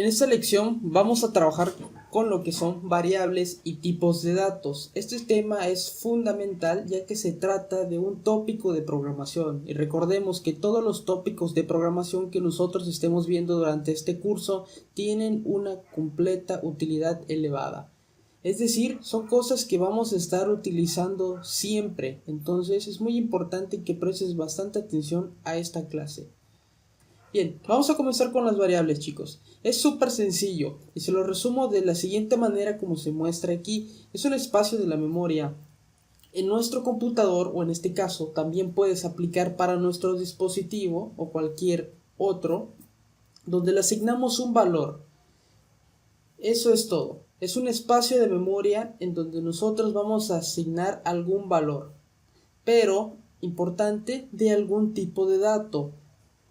En esta lección vamos a trabajar con lo que son variables y tipos de datos. Este tema es fundamental ya que se trata de un tópico de programación y recordemos que todos los tópicos de programación que nosotros estemos viendo durante este curso tienen una completa utilidad elevada. Es decir, son cosas que vamos a estar utilizando siempre, entonces es muy importante que prestes bastante atención a esta clase. Bien, vamos a comenzar con las variables, chicos. Es súper sencillo y se lo resumo de la siguiente manera como se muestra aquí. Es un espacio de la memoria. En nuestro computador, o en este caso también puedes aplicar para nuestro dispositivo o cualquier otro, donde le asignamos un valor. Eso es todo. Es un espacio de memoria en donde nosotros vamos a asignar algún valor, pero, importante, de algún tipo de dato.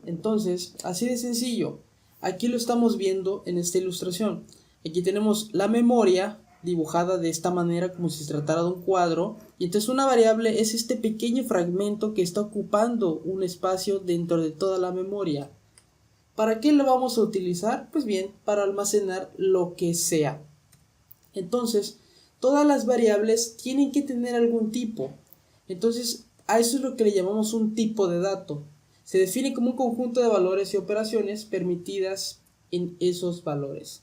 Entonces, así de sencillo. Aquí lo estamos viendo en esta ilustración. Aquí tenemos la memoria dibujada de esta manera como si se tratara de un cuadro. Y entonces una variable es este pequeño fragmento que está ocupando un espacio dentro de toda la memoria. ¿Para qué lo vamos a utilizar? Pues bien, para almacenar lo que sea. Entonces, todas las variables tienen que tener algún tipo. Entonces, a eso es lo que le llamamos un tipo de dato. Se define como un conjunto de valores y operaciones permitidas en esos valores.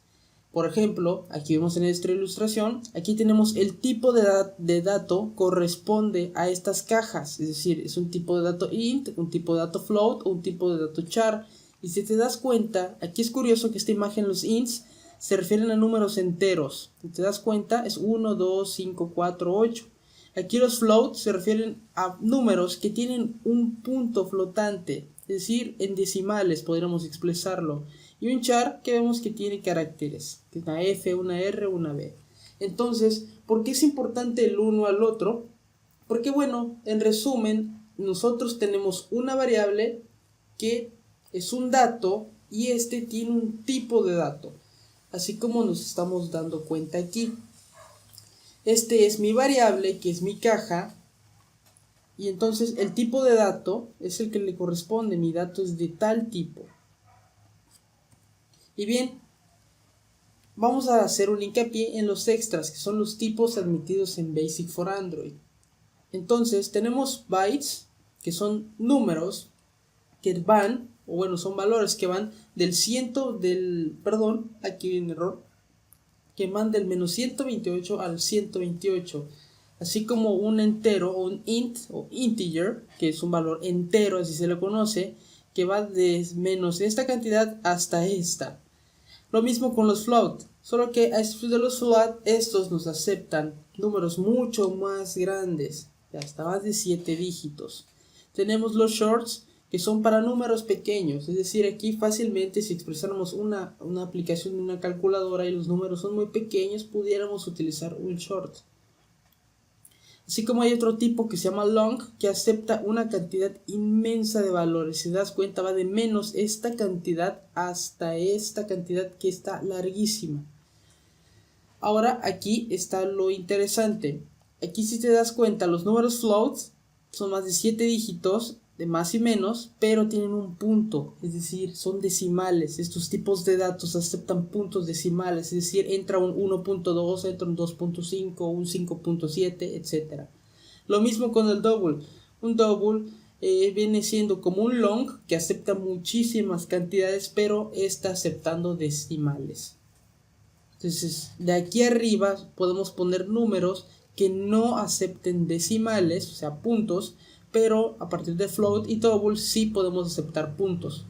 Por ejemplo, aquí vemos en esta ilustración, aquí tenemos el tipo de dato corresponde a estas cajas, es decir, es un tipo de dato int, un tipo de dato float o un tipo de dato char. Y si te das cuenta, aquí es curioso que esta imagen, los ints, se refieren a números enteros. Si te das cuenta, es 1, 2, 5, 4, 8. Aquí los floats se refieren a números que tienen un punto flotante, es decir, en decimales podríamos expresarlo. Y un char que vemos que tiene caracteres, que es una F, una R, una B. Entonces, ¿por qué es importante el uno al otro? Porque bueno, en resumen, nosotros tenemos una variable que es un dato y este tiene un tipo de dato, así como nos estamos dando cuenta aquí. Este es mi variable, que es mi caja, y entonces el tipo de dato es el que le corresponde, mi dato es de tal tipo. Y bien, vamos a hacer un hincapié en los extras, que son los tipos admitidos en Basic for Android. Entonces tenemos bytes, que son números que van, o bueno, son valores que van aquí viene un error, que van del menos 128 al 128, así como un entero o un int o integer, que es un valor entero, así se lo conoce, que va de menos esta cantidad hasta esta. Lo mismo con los float, solo que a estos de los float, estos nos aceptan números mucho más grandes, hasta más de 7 dígitos. Tenemos los shorts, que son para números pequeños, es decir, aquí fácilmente si expresáramos una aplicación de una calculadora y los números son muy pequeños, pudiéramos utilizar un short. Así como hay otro tipo que se llama long, que acepta una cantidad inmensa de valores. Si te das cuenta, va de menos esta cantidad hasta esta cantidad que está larguísima. Ahora aquí está lo interesante. Aquí si te das cuenta, los números floats son más de 7 dígitos, de más y menos, pero tienen un punto, es decir, son decimales. Estos tipos de datos aceptan puntos decimales, es decir, entra un 1.2, entra un 2.5, un 5.7, etc. Lo mismo con el double. Un double viene siendo como un long que acepta muchísimas cantidades, pero está aceptando decimales. Entonces, de aquí arriba podemos poner números que no acepten decimales, o sea, puntos, pero a partir de float y double sí podemos aceptar puntos.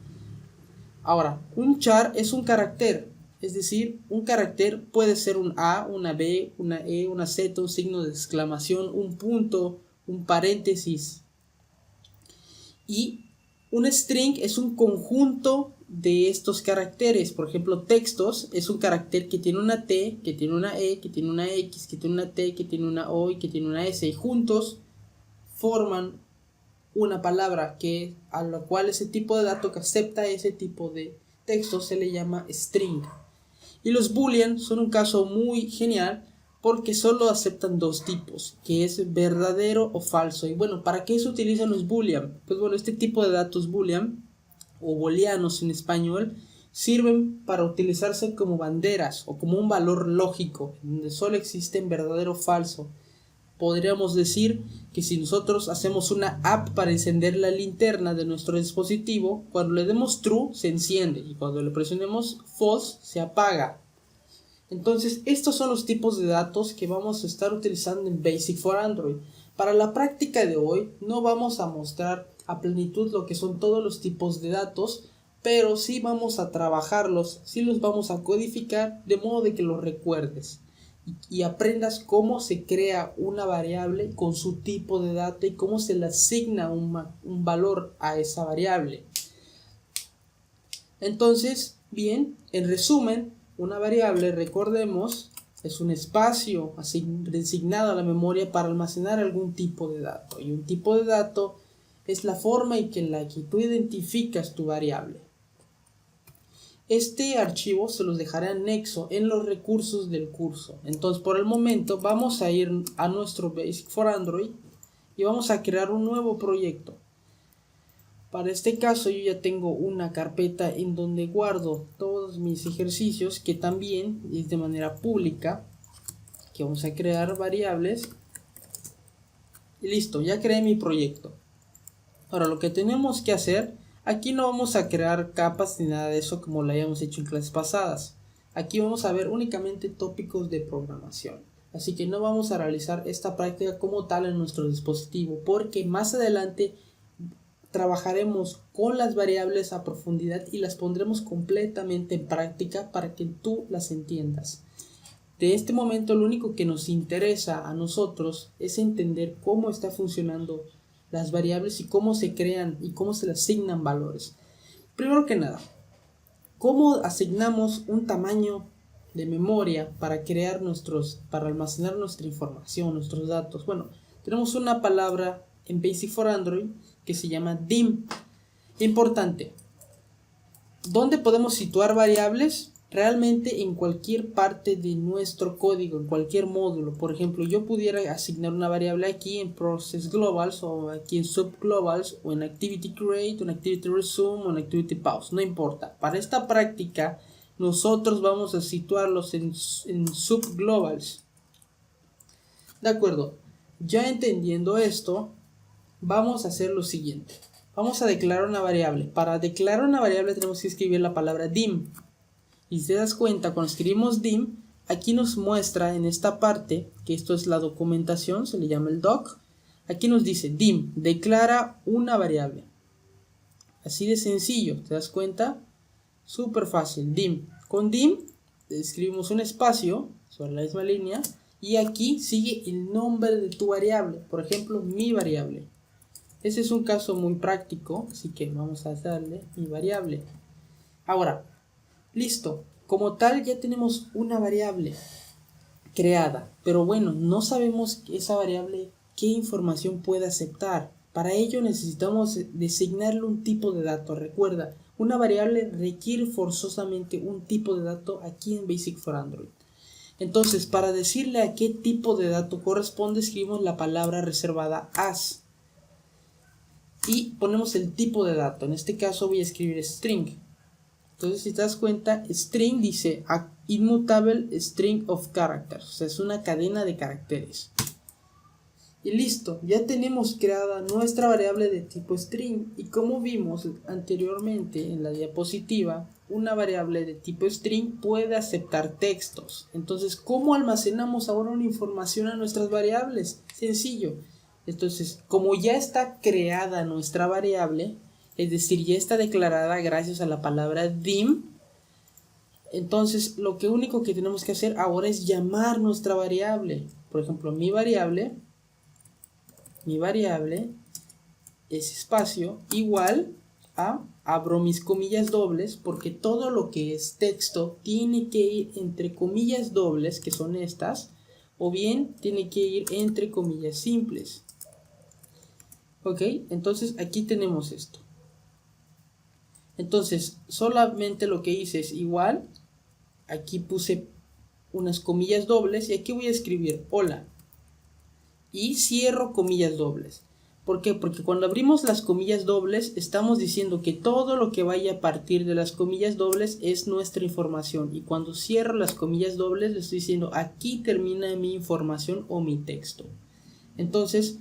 Ahora, un char es un carácter, es decir, un carácter puede ser un A, una B, una E, una Z, un signo de exclamación, un punto, un paréntesis. Y un string es un conjunto de estos caracteres. Por ejemplo, textos es un carácter que tiene una T, que tiene una E, que tiene una X, que tiene una T, que tiene una O y que tiene una S. Y juntos forman una palabra a la cual ese tipo de dato que acepta ese tipo de texto se le llama string. Y los boolean son un caso muy genial porque solo aceptan dos tipos, que es verdadero o falso. Y bueno, ¿para qué se utilizan los boolean? Pues bueno, este tipo de datos boolean o booleanos en español sirven para utilizarse como banderas o como un valor lógico, donde solo existen verdadero o falso. Podríamos decir que si nosotros hacemos una app para encender la linterna de nuestro dispositivo, cuando le demos true se enciende y cuando le presionemos false se apaga. Entonces estos son los tipos de datos que vamos a estar utilizando en Basic for Android. Para la práctica de hoy no vamos a mostrar a plenitud lo que son todos los tipos de datos, pero sí vamos a trabajarlos, sí los vamos a codificar de modo de que los recuerdes y aprendas cómo se crea una variable con su tipo de dato y cómo se le asigna un valor a esa variable. Entonces, bien, en resumen, una variable, recordemos, es un espacio designado a la memoria para almacenar algún tipo de dato. Y un tipo de dato es la forma en la que tú identificas tu variable. Este archivo se los dejaré anexo en los recursos del curso. Entonces, por el momento, vamos a ir a nuestro Basic for Android y vamos a crear un nuevo proyecto. Para este caso, yo ya tengo una carpeta en donde guardo todos mis ejercicios, que también es de manera pública, que vamos a crear variables. Y listo, ya creé mi proyecto. Ahora, lo que tenemos que hacer, aquí no vamos a crear capas ni nada de eso como lo hayamos hecho en clases pasadas. Aquí vamos a ver únicamente tópicos de programación. Así que no vamos a realizar esta práctica como tal en nuestro dispositivo, porque más adelante trabajaremos con las variables a profundidad y las pondremos completamente en práctica para que tú las entiendas. De este momento lo único que nos interesa a nosotros es entender cómo está funcionando las variables y cómo se crean y cómo se le asignan valores. Primero que nada, ¿cómo asignamos un tamaño de memoria para para almacenar nuestra información, nuestros datos? Bueno, tenemos una palabra en Basic for Android que se llama dim. Importante, ¿dónde podemos situar variables? Realmente en cualquier parte de nuestro código, en cualquier módulo. Por ejemplo, yo pudiera asignar una variable aquí en Process Globals, o aquí en Subglobals, o en Activity Create, o en Activity Resume, o en Activity Pause, no importa. Para esta práctica, nosotros vamos a situarlos en Subglobals. De acuerdo, ya entendiendo esto, vamos a hacer lo siguiente. Vamos a declarar una variable. Para declarar una variable tenemos que escribir la palabra dim. Y si te das cuenta, cuando escribimos dim, aquí nos muestra en esta parte, que esto es la documentación, se le llama el doc. Aquí nos dice dim, declara una variable. Así de sencillo, ¿te das cuenta? Súper fácil, dim. Con dim escribimos un espacio sobre la misma línea y aquí sigue el nombre de tu variable. Por ejemplo, mi variable. Ese es un caso muy práctico, así que vamos a darle mi variable. Ahora, listo, como tal ya tenemos una variable creada, pero bueno, no sabemos esa variable qué información puede aceptar. Para ello necesitamos designarle un tipo de dato. Recuerda, una variable requiere forzosamente un tipo de dato aquí en Basic for Android. Entonces, para decirle a qué tipo de dato corresponde, escribimos la palabra reservada as y ponemos el tipo de dato. En este caso voy a escribir string. Entonces, si te das cuenta, string dice immutable string of characters, o sea, es una cadena de caracteres. Y listo, ya tenemos creada nuestra variable de tipo string. Y como vimos anteriormente en la diapositiva, una variable de tipo string puede aceptar textos. Entonces, ¿cómo almacenamos ahora una información a nuestras variables? Sencillo. Entonces, como ya está creada nuestra variable, es decir, ya está declarada gracias a la palabra dim, entonces lo único que tenemos que hacer ahora es llamar nuestra variable. Por ejemplo, mi variable es espacio igual a, abro mis comillas dobles, porque todo lo que es texto tiene que ir entre comillas dobles, que son estas, o bien tiene que ir entre comillas simples. Ok, entonces aquí tenemos esto. Entonces solamente lo que hice es igual, aquí puse unas comillas dobles y aquí voy a escribir hola y cierro comillas dobles. ¿Por qué? Porque cuando abrimos las comillas dobles estamos diciendo que todo lo que vaya a partir de las comillas dobles es nuestra información, y cuando cierro las comillas dobles le estoy diciendo aquí termina mi información o mi texto. Entonces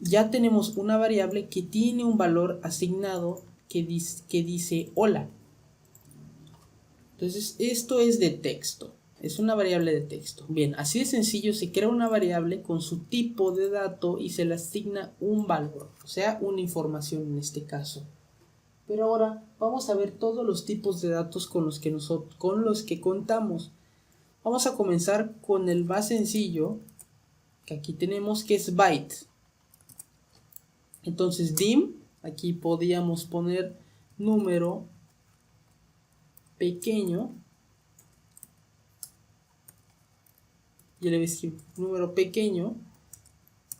ya tenemos una variable que tiene un valor asignado que dice hola. Entonces esto es de texto. Es una variable de texto. Bien, así de sencillo se crea una variable con su tipo de dato y se le asigna un valor, o sea, una información en este caso. Pero ahora vamos a ver todos los tipos de datos con los que contamos. Vamos a comenzar con el más sencillo, que aquí tenemos, que es byte. Entonces dim, aquí podíamos poner número pequeño. Yo le voy a escribir número pequeño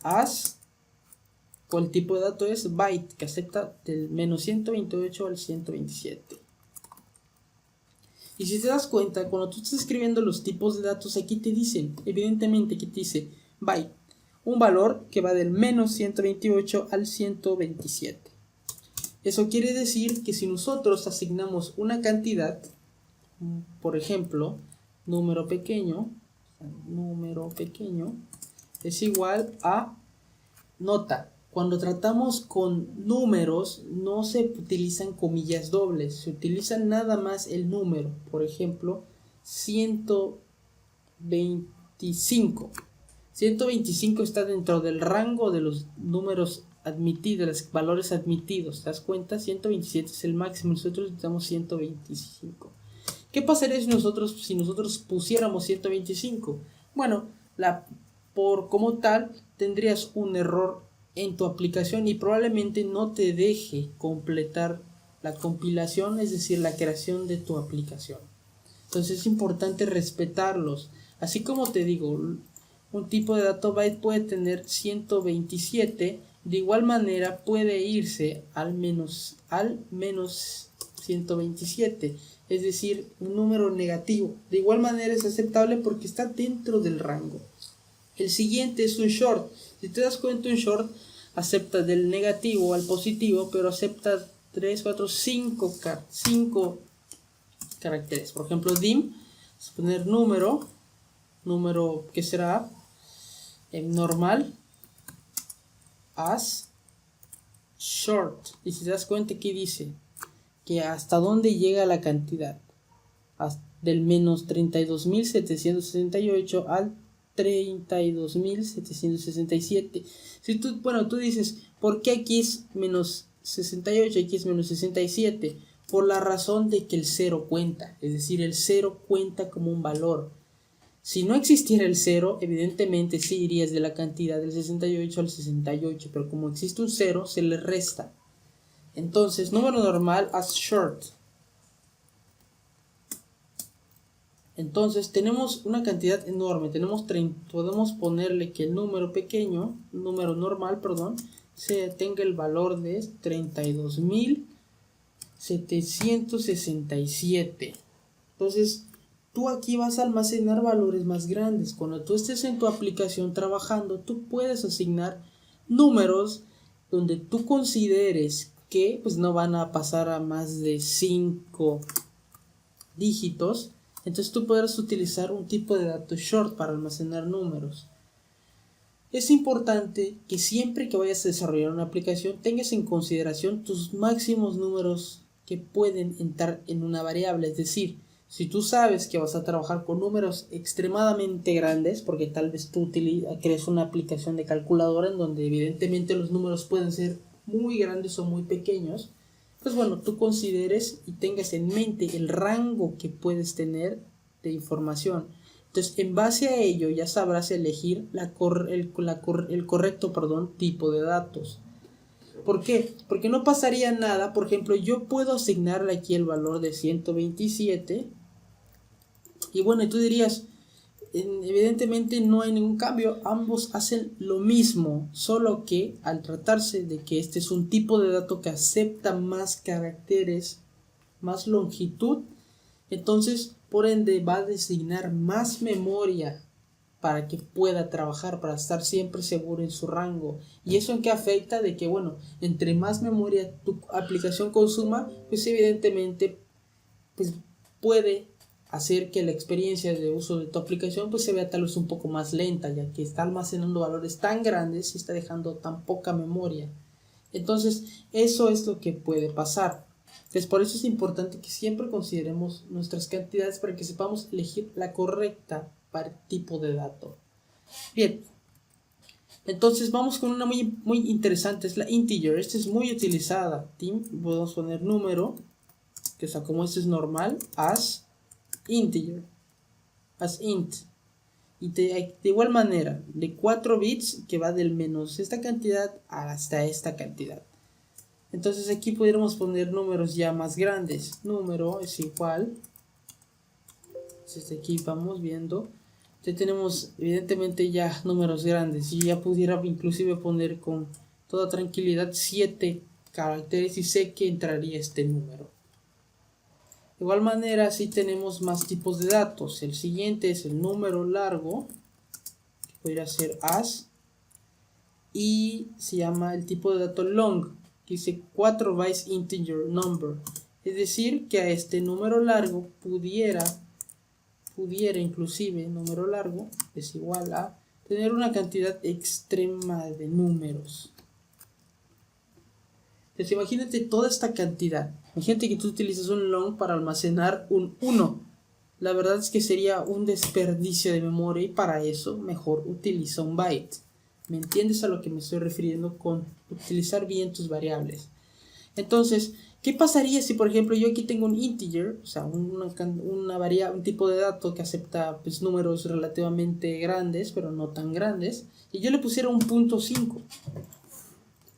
as, o el tipo de dato es byte, que acepta del menos 128 al 127. Y si te das cuenta, cuando tú estás escribiendo los tipos de datos, aquí te dicen, evidentemente que te dice byte, un valor que va del menos 128 al 127. Eso quiere decir que si nosotros asignamos una cantidad, por ejemplo, número pequeño es igual a nota. Cuando tratamos con números no se utilizan comillas dobles, se utiliza nada más el número. Por ejemplo, 125. 125 está dentro del rango de los números admitidos, los valores admitidos. ¿Te das cuenta? 127 es el máximo, nosotros necesitamos 125. ¿Qué pasaría si nosotros pusiéramos 125? Bueno, como tal tendrías un error en tu aplicación y probablemente no te deje completar la compilación, es decir, la creación de tu aplicación. Entonces es importante respetarlos. Así como te digo, un tipo de dato byte puede tener 127, de igual manera puede irse al menos 127. Es decir, un número negativo. De igual manera es aceptable porque está dentro del rango. El siguiente es un short. Si te das cuenta, un short acepta del negativo al positivo, pero acepta 3, 4, 5 caracteres. Por ejemplo, dim, vamos a poner número que será normal, as, short. Y si te das cuenta, ¿qué dice? Que hasta dónde llega la cantidad, del menos 32.768 al 32.767. Si tú dices, ¿por qué aquí es menos 68 y aquí es menos 67? Por la razón de que el 0 cuenta, es decir, el 0 cuenta como un valor. Si no existiera el 0, evidentemente sí irías de la cantidad del 68 al 68, pero como existe un 0, se le resta. Entonces, número normal as short. Entonces, tenemos una cantidad enorme. Podemos ponerle que el número normal, tenga el valor de 32.767. Entonces, tú aquí vas a almacenar valores más grandes. Cuando tú estés en tu aplicación trabajando, tú puedes asignar números donde tú consideres que pues no van a pasar a más de 5 dígitos. Entonces tú podrás utilizar un tipo de dato short para almacenar números. Es importante que siempre que vayas a desarrollar una aplicación tengas en consideración tus máximos números que pueden entrar en una variable. Es decir, si tú sabes que vas a trabajar con números extremadamente grandes, porque tal vez tú crees una aplicación de calculadora en donde evidentemente los números pueden ser muy grandes o muy pequeños, pues bueno, tú consideres y tengas en mente el rango que puedes tener de información. Entonces, en base a ello ya sabrás elegir el correcto tipo de datos. ¿Por qué? Porque no pasaría nada. Por ejemplo, yo puedo asignarle aquí el valor de 127. Y bueno, tú dirías, evidentemente no hay ningún cambio, ambos hacen lo mismo, solo que al tratarse de que este es un tipo de dato que acepta más caracteres, más longitud, entonces por ende va a designar más memoria para que pueda trabajar, para estar siempre seguro en su rango. ¿Y eso en qué afecta? De que, bueno, entre más memoria tu aplicación consuma, pues evidentemente pues puede hacer que la experiencia de uso de tu aplicación pues se vea tal vez un poco más lenta, ya que está almacenando valores tan grandes y está dejando tan poca memoria. Entonces, eso es lo que puede pasar. Entonces, por eso es importante que siempre consideremos nuestras cantidades para que sepamos elegir la correcta para el tipo de dato. Bien, entonces vamos con una muy interesante, es la integer. Esta es muy utilizada. Podemos poner número, que es como este es normal, as integer, as int. Y de igual manera, de 4 bits que va del menos esta cantidad hasta esta cantidad. Entonces aquí pudiéramos poner números ya más grandes. Número es igual. Desde aquí vamos viendo. Ya tenemos evidentemente ya números grandes. Y ya pudiera inclusive poner con toda tranquilidad 7 caracteres y sé que entraría este número. De igual manera, si tenemos más tipos de datos. El siguiente es el número largo, que podría ser as, y se llama el tipo de dato long, que dice 4 bytes integer number. Es decir, que a este número largo pudiera inclusive, número largo es igual a tener una cantidad extrema de números. Entonces imagínate toda esta cantidad. Imagínate que tú utilizas un long para almacenar un 1. La verdad es que sería un desperdicio de memoria y para eso mejor utiliza un byte. ¿Me entiendes a lo que me estoy refiriendo con utilizar bien tus variables? Entonces, ¿qué pasaría si por ejemplo yo aquí tengo un integer, o sea, una variable, un tipo de dato que acepta pues, números relativamente grandes, pero no tan grandes, y yo le pusiera un .5?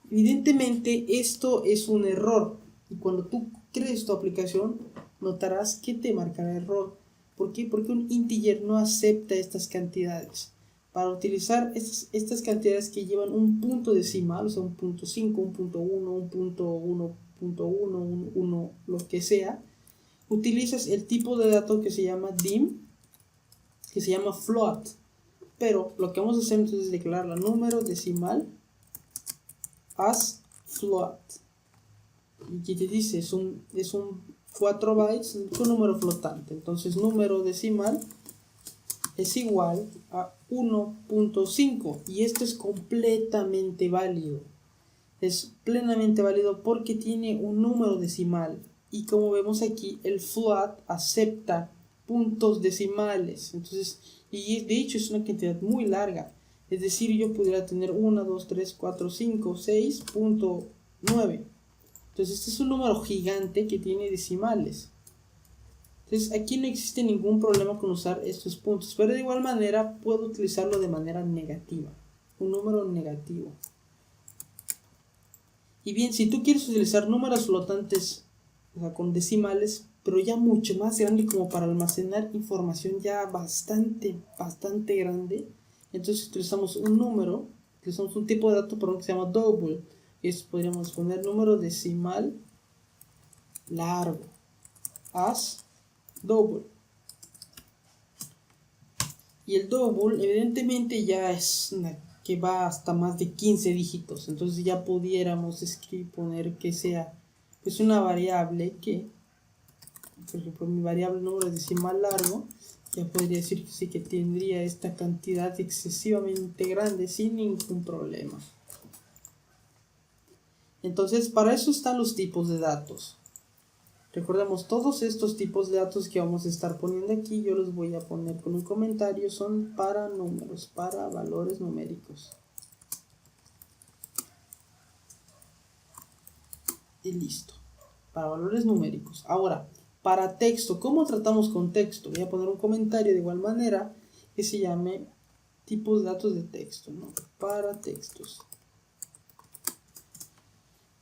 Evidentemente esto es un error y cuando tú crees tu aplicación notarás que te marcará error. ¿Por qué? Porque un integer no acepta estas cantidades. Para utilizar estas cantidades que llevan un punto decimal, o sea un .5, un .1, un .1.1, 1, lo que sea, utilizas el tipo de dato que se llama dim, que se llama float. Pero lo que vamos a hacer entonces es declarar el número decimal as float, y que te dice es un 4 bytes con número flotante. Entonces número decimal es igual a 1.5 y esto es completamente válido, es plenamente válido porque tiene un número decimal y como vemos aquí el float acepta puntos decimales. Entonces, y de hecho es una cantidad muy larga. Es decir, yo pudiera tener 1, 2, 3, 4, 5, 6.9. Entonces, este es un número gigante que tiene decimales. Entonces, aquí no existe ningún problema con usar estos puntos. Pero de igual manera, puedo utilizarlo de manera negativa. Un número negativo. Y bien, si tú quieres utilizar números flotantes, o sea, con decimales, pero ya mucho más grande como para almacenar información ya bastante grande, entonces utilizamos un número, utilizamos un tipo de dato que se llama double. Esto podríamos poner número decimal largo, as double. Y el double evidentemente ya es una que va hasta más de 15 dígitos. Entonces ya pudiéramos poner que sea pues una variable que, por ejemplo, mi variable número decimal largo, ya podría decir que sí que tendría esta cantidad excesivamente grande sin ningún problema. Entonces, para eso están los tipos de datos. Recordemos, todos estos tipos de datos que vamos a estar poniendo aquí, yo los voy a poner con un comentario, son para números, para valores numéricos. Y listo, para valores numéricos. Ahora, para texto, ¿cómo tratamos con texto? Voy a poner un comentario de igual manera que se llame tipos de datos de texto, ¿no? Para textos.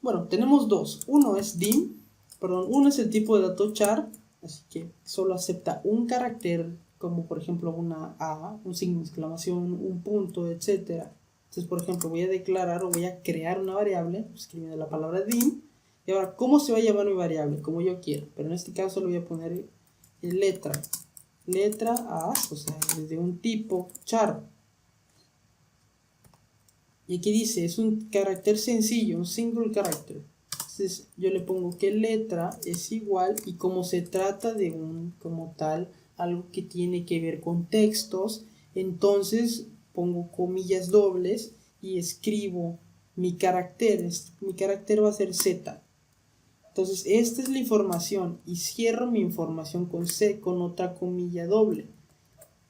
Bueno, tenemos dos. Uno es uno es el tipo de dato char, así que solo acepta un carácter, como por ejemplo una A, un signo de exclamación, un punto, etc. Entonces, por ejemplo, voy a declarar o voy a crear una variable, escribiendo la palabra dim. Y ahora, ¿cómo se va a llamar mi variable? Como yo quiero, pero en este caso le voy a poner letra letra as, o sea, de un tipo char. Y aquí dice, es un carácter sencillo, un single character. Entonces yo le pongo que letra es igual, y como se trata de un, como tal, algo que tiene que ver con textos, entonces pongo comillas dobles y escribo mi carácter. Mi carácter va a ser Z. Entonces esta es la información y cierro mi información con C, con otra comilla doble.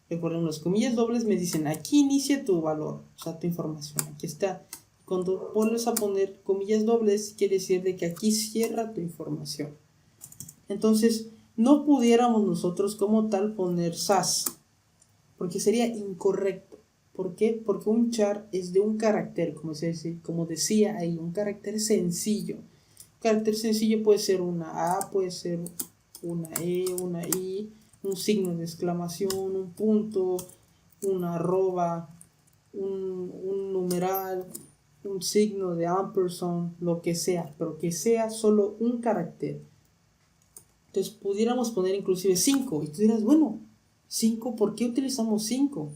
Recuerden, las comillas dobles me dicen, aquí inicia tu valor, o sea, tu información, aquí está. Cuando vuelves a poner comillas dobles, quiere decir de que aquí cierra tu información. Entonces, no pudiéramos nosotros como tal poner SAS, porque sería incorrecto. ¿Por qué? Porque un char es de un carácter, como decía ahí, un carácter sencillo. Un carácter sencillo puede ser una A, puede ser una E, una I, un signo de exclamación, un punto, una arroba, un numeral, un signo de ampersand, lo que sea, pero que sea solo un carácter. Entonces pudiéramos poner inclusive 5, y tú dirás, bueno, 5, ¿por qué utilizamos 5?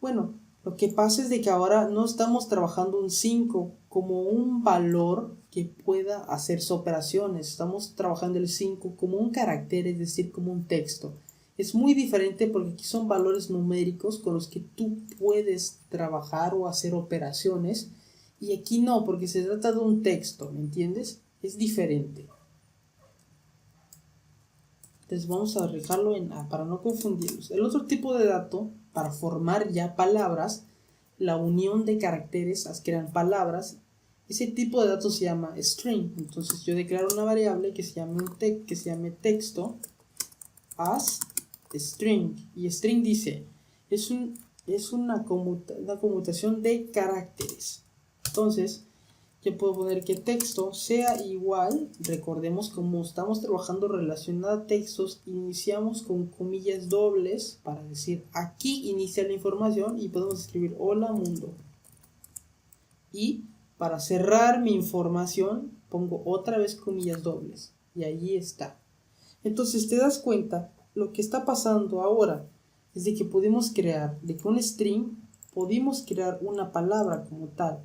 Bueno, lo que pasa es de que ahora no estamos trabajando un 5 como un valor que pueda hacerse operaciones. Estamos trabajando el 5 como un carácter, es decir, como un texto. Es muy diferente porque aquí son valores numéricos con los que tú puedes trabajar o hacer operaciones. Y aquí no, porque se trata de un texto, ¿me entiendes? Es diferente. Entonces vamos a dejarlo en A para no confundirlos. El otro tipo de dato, para formar ya palabras, la unión de caracteres las crean palabras. Ese tipo de datos se llama string. Entonces yo declaro una variable que se llame texto as string. Y string dice, es una conmutación de caracteres. Entonces yo puedo poner que texto sea igual, recordemos como estamos trabajando relacionado a textos, iniciamos con comillas dobles para decir aquí inicia la información, y podemos escribir hola mundo. Y para cerrar mi información pongo otra vez comillas dobles y allí está. Entonces te das cuenta, lo que está pasando ahora es de que podemos crear, de que un string podemos crear una palabra como tal.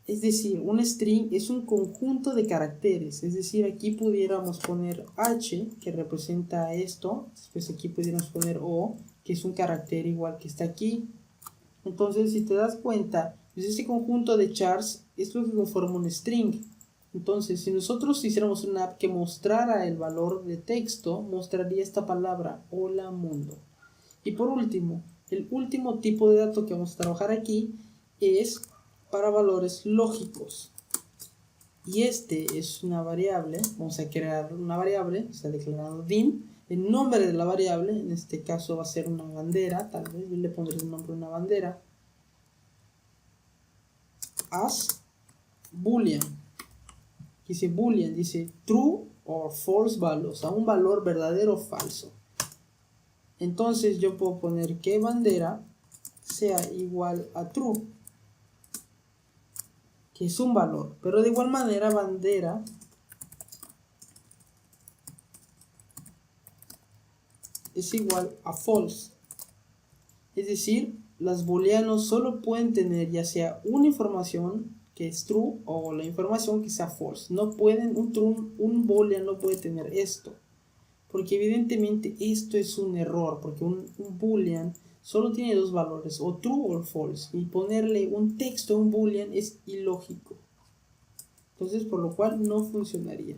Es decir, un string es un conjunto de caracteres. Es decir, aquí pudiéramos poner H, que representa esto. Después aquí pudiéramos poner O, que es un carácter igual que está aquí. Entonces, si te das cuenta, pues este conjunto de chars es lo que conforma un string. Entonces, si nosotros hiciéramos una app que mostrara el valor de texto, mostraría esta palabra, hola mundo. Y por último, el último tipo de dato que vamos a trabajar aquí es para valores lógicos. Y este es una variable, vamos a crear una variable, se ha declarado dim, el nombre de la variable, en este caso va a ser una bandera, tal vez yo le pondré el nombre de una bandera, as boolean, dice boolean, dice true or false value, o sea un valor verdadero o falso. Entonces yo puedo poner que bandera sea igual a true, que es un valor, pero de igual manera bandera es igual a false. Es decir, los booleanos solo pueden tener ya sea una información que es true o la información que sea false. No pueden, un boolean no puede tener esto, porque evidentemente esto es un error, porque un boolean solo tiene dos valores, o true o false, y ponerle un texto a un boolean es ilógico. Entonces, por lo cual no funcionaría.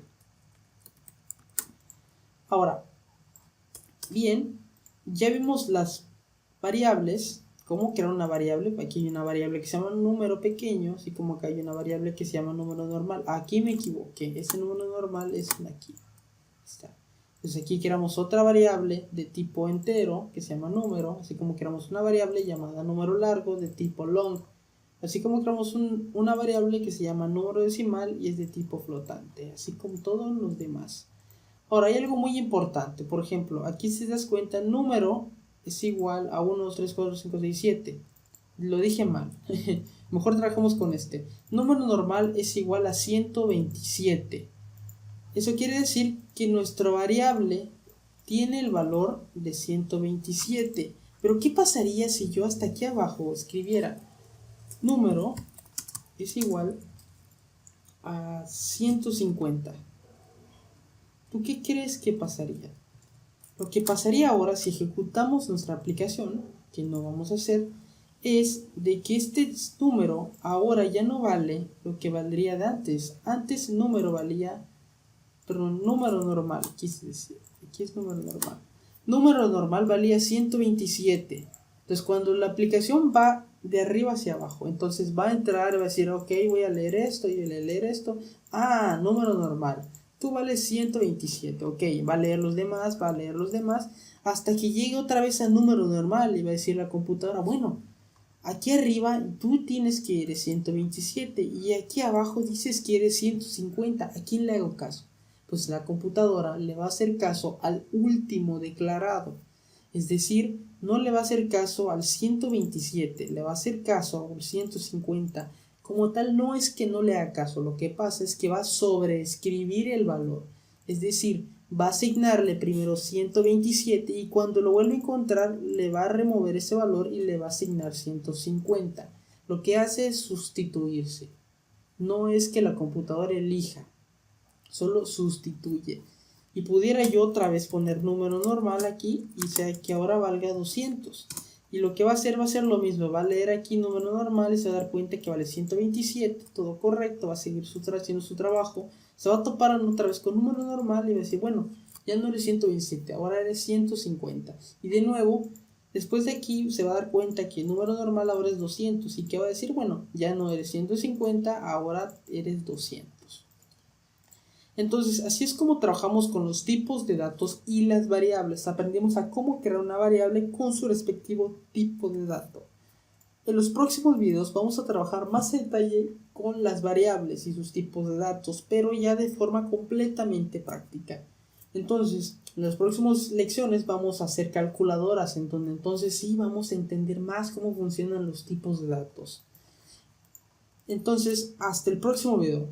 Ahora, bien, ya vimos las variables, cómo crear una variable. Aquí hay una variable que se llama número pequeño, así como acá hay una variable que se llama número normal. Aquí me equivoqué, ese número normal es aquí. Está. Entonces aquí creamos otra variable de tipo entero que se llama número, así como creamos una variable llamada número largo de tipo long. Así como creamos una variable que se llama número decimal y es de tipo flotante, así como todos los demás. Ahora hay algo muy importante, por ejemplo, aquí si te das cuenta, número es igual a 1, 2, 3, 4, 5, 6, 7. Lo dije mal, mejor trabajamos con este. Número normal es igual a 127. Eso quiere decir que nuestra variable tiene el valor de 127. Pero ¿qué pasaría si yo hasta aquí abajo escribiera número es igual a 150? ¿Tú qué crees que pasaría? Lo que pasaría ahora si ejecutamos nuestra aplicación, que no vamos a hacer, es de que este número ahora ya no vale lo que valdría de antes. Antes el número valía, perdón, número normal, quise decir, aquí es número normal. Número normal valía 127. Entonces cuando la aplicación va de arriba hacia abajo, entonces va a entrar y va a decir, ok, voy a leer esto y voy a leer esto. Ah, número normal. Tú vales 127, ok, va a leer los demás, va a leer los demás, hasta que llegue otra vez al número normal y va a decir la computadora, bueno, aquí arriba tú tienes que eres 127 y aquí abajo dices que eres 150. ¿A quién le hago caso? Pues la computadora le va a hacer caso al último declarado. Es decir, no le va a hacer caso al 127, le va a hacer caso al 150. Como tal, no es que no le haga caso, lo que pasa es que va a sobreescribir el valor. Es decir, va a asignarle primero 127 y cuando lo vuelva a encontrar le va a remover ese valor y le va a asignar 150. Lo que hace es sustituirse. No es que la computadora elija, solo sustituye. Y pudiera yo otra vez poner número normal aquí y sea que ahora valga 200. Y lo que va a ser lo mismo, va a leer aquí número normal y se va a dar cuenta que vale 127, todo correcto, va a seguir haciendo su trabajo, se va a topar otra vez con número normal y va a decir, bueno, ya no eres 127, ahora eres 150. Y de nuevo, después de aquí se va a dar cuenta que el número normal ahora es 200 y que va a decir, bueno, ya no eres 150, ahora eres 200. Entonces, así es como trabajamos con los tipos de datos y las variables. Aprendimos a cómo crear una variable con su respectivo tipo de dato. En los próximos videos vamos a trabajar más en detalle con las variables y sus tipos de datos, pero ya de forma completamente práctica. Entonces, en las próximas lecciones vamos a hacer calculadoras, en donde entonces sí vamos a entender más cómo funcionan los tipos de datos. Entonces, hasta el próximo video.